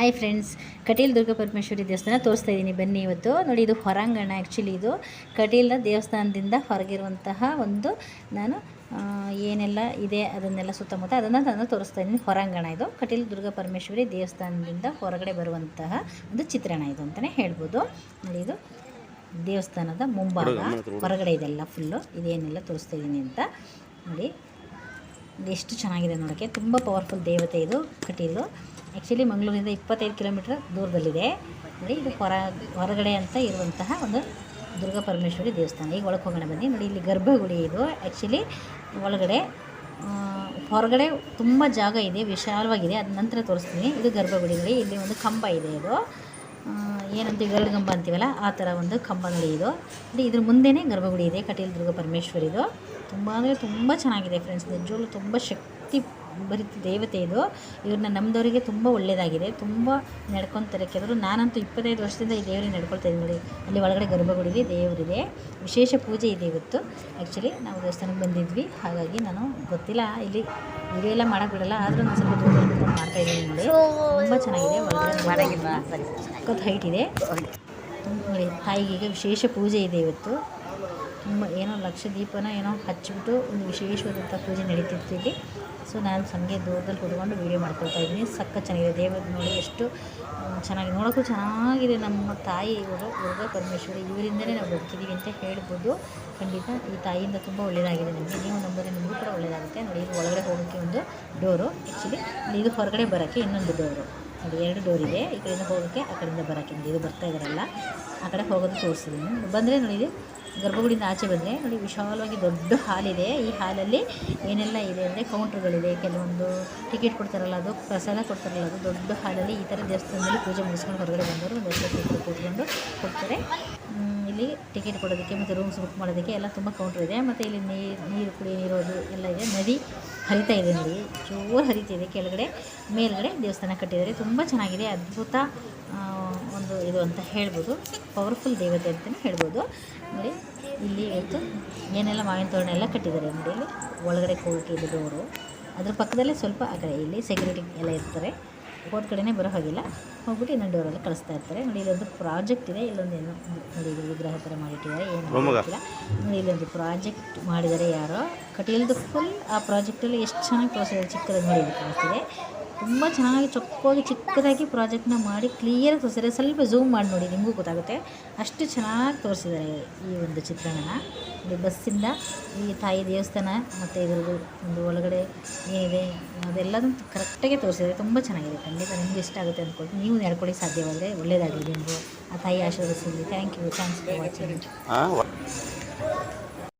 Hi friends, Kateel Durga Parameshwari ದೇವಸ್ಥಾನ ತೋರಿಸ್ತಾ ಇದ್ದೀನಿ ಬನ್ನಿ. ಇವತ್ತು ನೋಡಿ, ಇದು ಹೊರಾಂಗಣ. ಆ್ಯಕ್ಚುಲಿ ಇದು ಕಟೀಲ್ ದೇವಸ್ಥಾನದಿಂದ ಹೊರಗಿರುವಂತಹ ಒಂದು ನಾನು ಏನೆಲ್ಲ ಇದೆ ಅದನ್ನೆಲ್ಲ ಸುತ್ತಮುತ್ತ ಅದನ್ನು ತೋರಿಸ್ತಾ ಇದ್ದೀನಿ. ಹೊರಾಂಗಣ ಇದು ಕಟೀಲ್ ದುರ್ಗಾ ಪರಮೇಶ್ವರಿ ದೇವಸ್ಥಾನದಿಂದ ಹೊರಗಡೆ ಬರುವಂತಹ ಒಂದು ಚಿತ್ರಣ ಇದು ಅಂತಲೇ ಹೇಳ್ಬೋದು. ನೋಡಿ, ಇದು ದೇವಸ್ಥಾನದ ಮುಂಭಾಗ, ಹೊರಗಡೆ ಇದೆಲ್ಲ ಫುಲ್ಲು ಇದೇನೆಲ್ಲ ತೋರಿಸ್ತಾ ಇದ್ದೀನಿ ಅಂತ ನೋಡಿ. ಎಷ್ಟು ಚೆನ್ನಾಗಿದೆ ನೋಡೋಕ್ಕೆ, ತುಂಬ ಪವರ್ಫುಲ್ ದೇವತೆ ಇದು ಕಟೀಲು. ಆ್ಯಕ್ಚುಲಿ ಮಂಗಳೂರಿಂದ 25 ಕಿಲೋಮೀಟ್ರ್ ದೂರದಲ್ಲಿದೆ ನೋಡಿ. ಇದು ಹೊರಗಡೆ ಅಂತ ಇರುವಂತಹ ಒಂದು ದುರ್ಗಾ ಪರಮೇಶ್ವರಿ ದೇವಸ್ಥಾನ. ಈಗ ಒಳಗೆ ಹೋಗೋಣ ಬನ್ನಿ. ನೋಡಿ, ಇಲ್ಲಿ ಗರ್ಭಗುಡಿ ಇದು. ಆ್ಯಕ್ಚುಲಿ ಒಳಗಡೆ ಹೊರಗಡೆ ತುಂಬ ಜಾಗ ಇದೆ, ವಿಶಾಲವಾಗಿದೆ. ಅದ ನಂತರ ತೋರಿಸ್ತೀನಿ. ಇದು ಗರ್ಭಗುಡಿ ನೋಡಿ. ಇಲ್ಲಿ ಒಂದು ಕಂಬ ಇದೆ. ಇದು ಏನಂತೀವಿ, ಗರುಡ ಕಂಬ ಅಂತೀವಲ್ಲ, ಆ ಥರ ಒಂದು ಕಂಬ ನೋಡಿ. ಇದು ನೋಡಿ, ಇದ್ರ ಮುಂದೆನೇ ಗರ್ಭಗುಡಿ ಇದೆ ಕಟೀಲ್ ದುರ್ಗಾ ಪರಮೇಶ್ವರಿದು. ತುಂಬ ಅಂದರೆ ತುಂಬ ಚೆನ್ನಾಗಿದೆ ಫ್ರೆಂಡ್ಸ್. ನಿಜವಾಗ್ಲೂ ತುಂಬ ಶಕ್ತಿ ಭರಿತ ದೇವತೆ ಇದು. ಇವ್ರನ್ನ ನಮ್ಮದವರಿಗೆ ತುಂಬ ಒಳ್ಳೆಯದಾಗಿದೆ. ತುಂಬ ನಡ್ಕೊತಾರೆ ಕೆಲವರು. ನಾನಂತೂ 25 ವರ್ಷದಿಂದ ಈ ದೇವರಿಗೆ ನಡ್ಕೊಳ್ತಾ ಇದ್ದೀನಿ ನೋಡಿ. ಅಲ್ಲಿ ಒಳಗಡೆ ಗರ್ಭಗುಡಿಲಿ ದೇವರಿದೆ. ವಿಶೇಷ ಪೂಜೆ ಇದೆ ಇವತ್ತು. ಆ್ಯಕ್ಚುಲಿ ನಾವು ದೇವಸ್ಥಾನಕ್ಕೆ ಬಂದಿದ್ವಿ, ಹಾಗಾಗಿ ನಾನು ಗೊತ್ತಿಲ್ಲ, ಇಲ್ಲಿ ವಿಡಿಯೋ ಎಲ್ಲ ಮಾಡೋಕ್ಕೆ ಬಿಡಲ್ಲ. ಆದರೂ ನಾನು ಸ್ವಲ್ಪ ದೂರ ಮಾಡ್ತಾಯಿದ್ದೀನಿ ನೋಡಿ. ತುಂಬ ಚೆನ್ನಾಗಿದೆ. ಒಳಗಡೆ ಸಖತ್ ಹೈಟ್ ಇದೆ ನೋಡಿ. ತಾಯಿಗೆ ವಿಶೇಷ ಪೂಜೆ ಇದೆ ಇವತ್ತು. ತುಂಬ ಏನೋ ಲಕ್ಷ ದೀಪನ ಏನೋ ಹಚ್ಚಿಬಿಟ್ಟು ಒಂದು ವಿಶೇಷವಾದಂಥ ಪೂಜೆ ನಡೀತಿತ್ತು ಇಲ್ಲಿ. ಸೊ ನಾನು ಸಂಗೆ ದೂರದಲ್ಲಿ ಕುತ್ಕೊಂಡು ವೀಡಿಯೋ ಮಾಡ್ಕೊಳ್ತಾ ಇದ್ದೀನಿ. ಸಖತ್ ಚೆನ್ನಾಗಿದೆ. ದೇವರು ನೋಡಿ ಎಷ್ಟು ಚೆನ್ನಾಗಿ, ನೋಡೋಕ್ಕೂ ಚೆನ್ನಾಗಿದೆ. ನಮ್ಮ ತಾಯಿ ಇವರು ದುರ್ಗಾ ಪರಮೇಶ್ವರಿ, ಇವರಿಂದಲೇ ನಾವು ಬದುಕಿದ್ದೀವಿ ಅಂತ ಹೇಳ್ಬೋದು. ಖಂಡಿತ ಈ ತಾಯಿಯಿಂದ ತುಂಬ ಒಳ್ಳೆಯದಾಗಿದೆ ನಮಗೆ. ನೀವು ನಂಬರ್ ನಿಮಗೂ ಕೂಡ ಒಳ್ಳೆಯದಾಗುತ್ತೆ ನೋಡಿ. ಇದು ಒಳಗಡೆ ಹೋಗೋಕ್ಕೆ ಒಂದು ಡೋರು. ಆ್ಯಕ್ಚುಲಿ ಇದು ಹೊರಗಡೆ ಬರೋಕ್ಕೆ ಇನ್ನೊಂದು ಡೋರು ನೋಡಿ. 2 ಡೋರ್ ಇದೆ. ಈ ಕಡೆಯಿಂದ ಹೋಗೋಕ್ಕೆ, ಆ ಕಡೆಯಿಂದ ಬರೋಕ್ಕೆ. ನೋಡಿ, ಇದು ಬರ್ತಾ ಇದ್ದಾರಲ್ಲ, ಆ ಕಡೆ ಹೋಗೋದು ತೋರಿಸಿದ್ದೀನಿ. ಬಂದರೆ ನೋಡಿ, ಇದು ಗರ್ಭಗುಡಿಯಿಂದ ಆಚೆ ಬಂದರೆ ನೋಡಿ, ವಿಶಾಲವಾಗಿ ದೊಡ್ಡ ಹಾಲಿದೆ. ಈ ಹಾಲಲ್ಲಿ ಏನೆಲ್ಲ ಇದೆ ಅಂದರೆ ಕೌಂಟ್ರುಗಳಿದೆ. ಕೆಲವೊಂದು ಟಿಕೆಟ್ ಕೊಡ್ತಾರಲ್ಲ, ಅದು ಪ್ರಸಾದ ಕೊಡ್ತಾರಲ್ಲ, ಅದು ದೊಡ್ಡ ಹಾಲಲ್ಲಿ ಈ ಥರ ದೇವಸ್ಥಾನದಲ್ಲಿ ಪೂಜೆ ಮುಗಿಸ್ಕೊಂಡು ಹೊರಗಡೆ ಬಂದವರು ಒಂದು ವರ್ಷಕ್ಕೆ ಕೂತ್ಕೊಂಡು ಹೋಗ್ತಾರೆ. ಇಲ್ಲಿ ಟಿಕೆಟ್ ಕೊಡೋದಕ್ಕೆ ಮತ್ತು ರೂಮ್ಸ್ ಬುಕ್ ಮಾಡೋದಕ್ಕೆ ಎಲ್ಲ ತುಂಬ ಕೌಂಟ್ರ್ ಇದೆ. ಮತ್ತು ಇಲ್ಲಿ ನೀರು ಕುಡಿಯೋ ನೀರು ಅದು ಎಲ್ಲ ಇದೆ. ನದಿ ಹರಿತಾ ಇದೆ ನೋಡಿ, ಜೋರು ಹರಿತಿದೆ. ಕೆಳಗಡೆ ಮೇಲ್ಗಡೆ ದೇವಸ್ಥಾನ ಕಟ್ಟಿದ್ದಾರೆ. ತುಂಬ ಚೆನ್ನಾಗಿದೆ. ಅದ್ಭುತ ಒಂದು ಇದು ಅಂತ ಹೇಳ್ಬೋದು. ಪವರ್ಫುಲ್ ದೇವತೆ ಅಂತಲೇ ಹೇಳ್ಬೋದು ನೋಡಿ. ಇಲ್ಲಿ ಇವತ್ತು ಏನೆಲ್ಲ ಮಾವಿನ ತೋರಣ ಎಲ್ಲ ಕಟ್ಟಿದ್ದಾರೆ ನೋಡಿ. ಇಲ್ಲಿ ಒಳಗಡೆ ಹೋಗೋಕ್ಕೆ ಇದು ಡೋರು. ಅದ್ರ ಪಕ್ಕದಲ್ಲೇ ಸ್ವಲ್ಪ ಆ ಕಡೆ ಇಲ್ಲಿ ಸೆಕ್ಯೂರಿಟಿ ಎಲ್ಲ ಇರ್ತಾರೆ. ಹೋದ ಕಡೆನೇ ಬರೋ ಹಾಗಿಲ್ಲ, ಹೋಗ್ಬಿಟ್ಟು ಇನ್ನೊಂದು ಡೋರೆಲ್ಲ ಕಳಿಸ್ತಾ ಇರ್ತಾರೆ ನೋಡಿ. ಇಲ್ಲೊಂದು ಪ್ರಾಜೆಕ್ಟ್ ಇದೆ. ಇಲ್ಲೊಂದು ಏನೋ ನೋಡಿ, ಇದು ವಿಗ್ರಹ ಥರ ಮಾಡಿಟ್ಟಿದ್ದಾರೆ. ಏನು ಗೊತ್ತಿಲ್ಲ ನೋಡಿ. ಇಲ್ಲೊಂದು ಪ್ರಾಜೆಕ್ಟ್ ಮಾಡಿದ್ದಾರೆ ಯಾರೋ. ಕಟೀಲ್ದು ಫುಲ್ ಆ ಪ್ರಾಜೆಕ್ಟಲ್ಲಿ ಎಷ್ಟು ಚೆನ್ನಾಗಿ ತೋರಿಸಿದ್ದಾರೆ. ಚಿಕ್ಕದಾಗಿ ನೋಡಿ, ಇದು ಕಾಣಿಸ್ತಿದೆ. ತುಂಬ ಚೆನ್ನಾಗಿ ಚೊಕ್ಕಾಗಿ ಚಿಕ್ಕದಾಗಿ ಪ್ರಾಜೆಕ್ಟ್ನ ಮಾಡಿ ಕ್ಲಿಯರಾಗಿ ತೋರಿಸಿದ್ದಾರೆ. ಸ್ವಲ್ಪ ಝೂಮ್ ಮಾಡಿ ನೋಡಿ, ನಿಮಗೂ ಗೊತ್ತಾಗುತ್ತೆ. ಅಷ್ಟು ಚೆನ್ನಾಗಿ ತೋರಿಸಿದ್ದಾರೆ ಈ ಒಂದು ಚಿತ್ರಣನ. ಇಲ್ಲಿ ಬಸ್ಸಿಂದ ಈ ತಾಯಿ ದೇವಸ್ಥಾನ ಮತ್ತು ಇದರದ್ದು ಒಂದು ಒಳಗಡೆ ಏನಿದೆ ಅದೆಲ್ಲದೂ ಕರೆಕ್ಟಾಗಿ ತೋರಿಸಿದ್ದಾರೆ. ತುಂಬ ಚೆನ್ನಾಗಿದೆ. ಖಂಡಿತ ನಿಮಗೂ ಇಷ್ಟ ಆಗುತ್ತೆ ಅಂದ್ಕೊಳ್ತೀನಿ. ನೀವು ನಡ್ಕೊಳ್ಳಿ ಸಾಧ್ಯವಾದರೆ ಒಳ್ಳೆಯದಾಗಲಿ ನಿಮಗೂ. ಆ ತಾಯಿ ಆಶೀರ್ವದಿಸಲಿ. Thanks for watching.